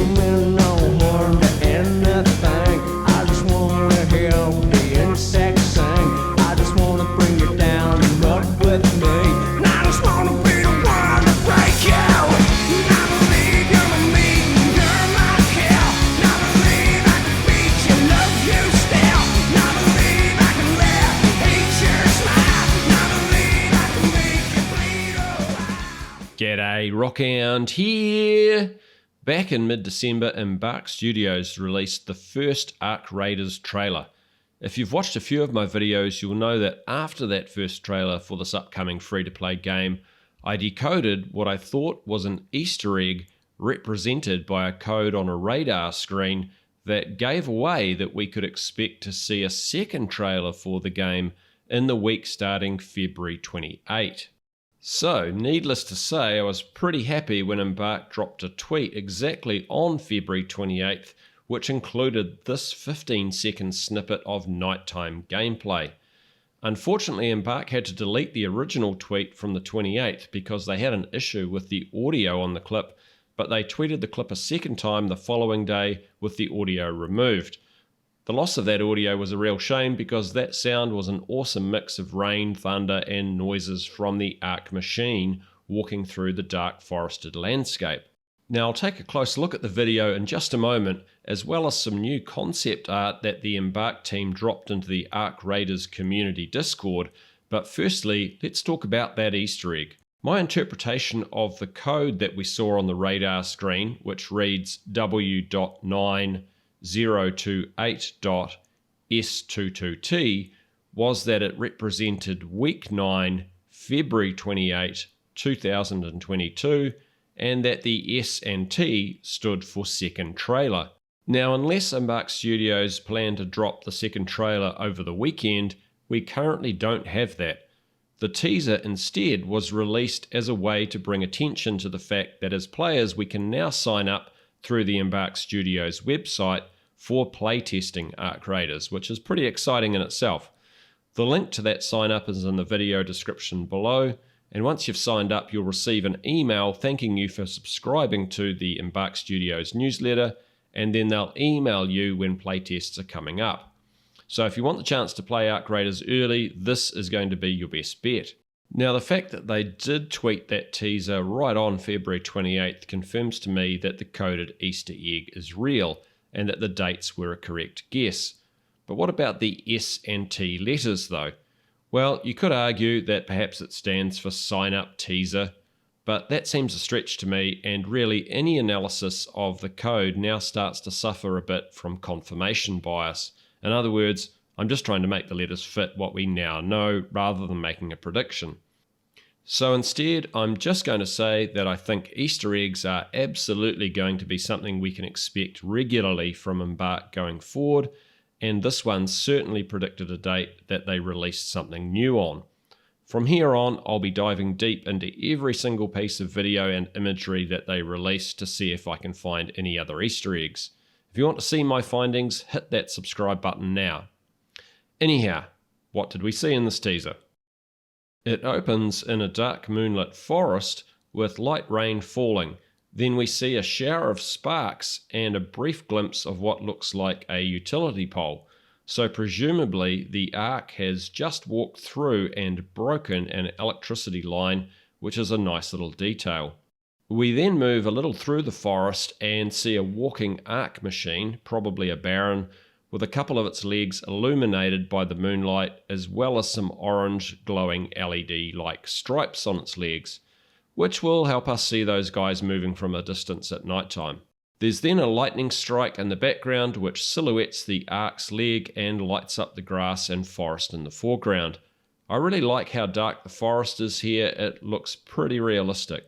mean no harm to anything. I just wanna help the insects sing. I just wanna bring you down and mud with me. And I just wanna be the one to break you. And I believe you're a me, you're my kill. And I believe I can beat you, love you still. And I believe I can laugh, hate your smile. And I believe I can make you bleed a while. G'day, Rockhound here! Back in mid-December, Embark Studios released the first Ark Raiders trailer. If you've watched a few of my videos, you'll know that after that first trailer for this upcoming free-to-play game, I decoded what I thought was an Easter egg represented by a code on a radar screen that gave away that we could expect to see a second trailer for the game in the week starting February 28. So, needless to say, I was pretty happy when Embark dropped a tweet exactly on February 28th, which included this 15-second snippet of nighttime gameplay. Unfortunately, Embark had to delete the original tweet from the 28th because they had an issue with the audio on the clip, but they tweeted the clip a second time the following day with the audio removed. The loss of that audio was a real shame because that sound was an awesome mix of rain, thunder, and noises from the Ark machine walking through the dark forested landscape. Now I'll take a close look at the video in just a moment, as well as some new concept art that the Embark team dropped into the Ark Raiders community Discord, but firstly, let's talk about that Easter egg. My interpretation of the code that we saw on the radar screen, which reads W.9028.S22T, was that it represented week 9, February 28, 2022, and that the S and T stood for second trailer. Now, unless Embark Studios plan to drop the second trailer over the weekend, we currently don't have that. The teaser instead was released as a way to bring attention to the fact that as players we can now sign up through the Embark Studios website for playtesting Ark Raiders, which is pretty exciting in itself. The link to that sign up is in the video description below, and once you've signed up you'll receive an email thanking you for subscribing to the Embark Studios newsletter, and then they'll email you when playtests are coming up. So if you want the chance to play Ark Raiders early, this is going to be your best bet. Now, the fact that they did tweet that teaser right on February 28th confirms to me that the coded Easter egg is real and that the dates were a correct guess. But what about the S and T letters though? Well, you could argue that perhaps it stands for sign up teaser, but that seems a stretch to me, and really any analysis of the code now starts to suffer a bit from confirmation bias. In other words, I'm just trying to make the letters fit what we now know rather than making a prediction. So instead, I'm just going to say that I think Easter eggs are absolutely going to be something we can expect regularly from Embark going forward, and this one certainly predicted a date that they released something new on. From here on, I'll be diving deep into every single piece of video and imagery that they release to see if I can find any other Easter eggs. If you want to see my findings, hit that subscribe button now. Anyhow, what did we see in this teaser? It opens in a dark moonlit forest with light rain falling. Then we see a shower of sparks and a brief glimpse of what looks like a utility pole. So presumably the Ark has just walked through and broken an electricity line, which is a nice little detail. We then move a little through the forest and see a walking Ark machine, probably a Baron, with a couple of its legs illuminated by the moonlight, as well as some orange glowing LED-like stripes on its legs, which will help us see those guys moving from a distance at nighttime. There's then a lightning strike in the background which silhouettes the Ark's leg and lights up the grass and forest in the foreground. I really like how dark the forest is here, it looks pretty realistic.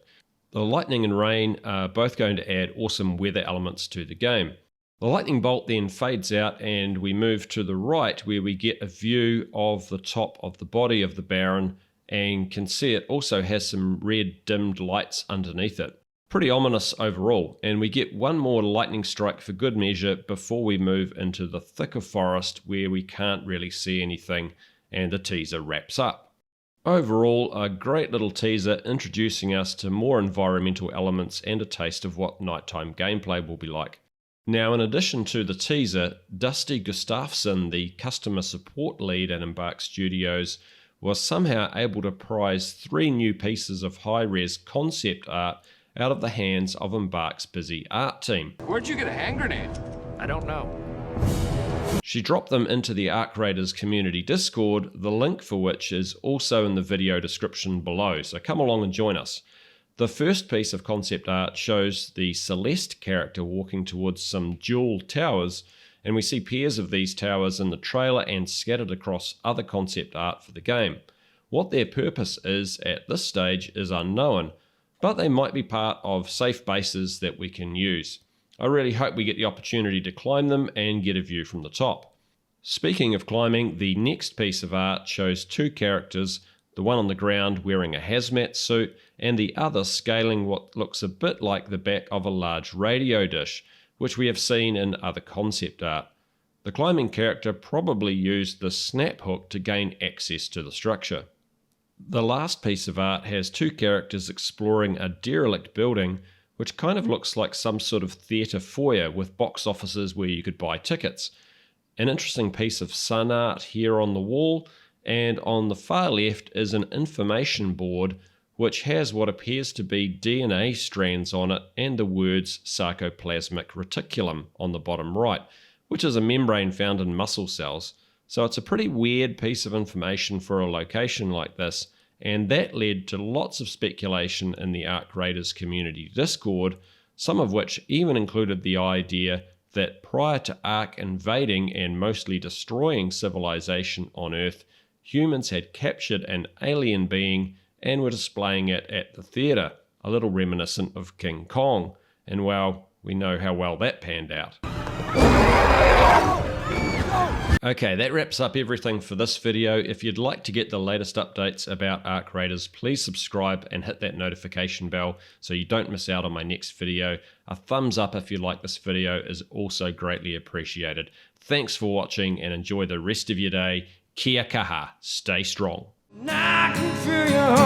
The lightning and rain are both going to add awesome weather elements to the game. The lightning bolt then fades out and we move to the right where we get a view of the top of the body of the Baron and can see it also has some red dimmed lights underneath it. Pretty ominous overall, and we get one more lightning strike for good measure before we move into the thicker forest where we can't really see anything and the teaser wraps up. Overall, a great little teaser introducing us to more environmental elements and a taste of what nighttime gameplay will be like. Now, in addition to the teaser, Dusty Gustafsson, the customer support lead at Embark Studios, was somehow able to prize 3 new pieces of high-res concept art out of the hands of Embark's busy art team. Where'd you get a hand grenade? I don't know. She dropped them into the Arc Raiders community Discord, the link for which is also in the video description below, so come along and join us. The first piece of concept art shows the Celeste character walking towards some dual towers, and we see pairs of these towers in the trailer and scattered across other concept art for the game. What their purpose is at this stage is unknown, but they might be part of safe bases that we can use. I really hope we get the opportunity to climb them and get a view from the top. Speaking of climbing, the next piece of art shows 2 characters, the one on the ground wearing a hazmat suit and the other scaling what looks a bit like the back of a large radio dish, which we have seen in other concept art. The climbing character probably used the snap hook to gain access to the structure. The last piece of art has 2 characters exploring a derelict building, which kind of looks like some sort of theatre foyer with box offices where you could buy tickets. An interesting piece of sun art here on the wall, and on the far left is an information board which has what appears to be DNA strands on it and the words sarcoplasmic reticulum on the bottom right, which is a membrane found in muscle cells. So it's a pretty weird piece of information for a location like this, and that led to lots of speculation in the Arc Raiders community Discord, some of which even included the idea that prior to Ark invading and mostly destroying civilization on Earth, humans had captured an alien being and were displaying it at the theatre, a little reminiscent of King Kong, and well, we know how well that panned out. Okay, that wraps up everything for this video. If you'd like to get the latest updates about Arc Raiders, please subscribe and hit that notification bell so you don't miss out on my next video. A thumbs up if you like this video is also greatly appreciated. Thanks for watching and enjoy the rest of your day. Kia kaha, stay strong. I can feel your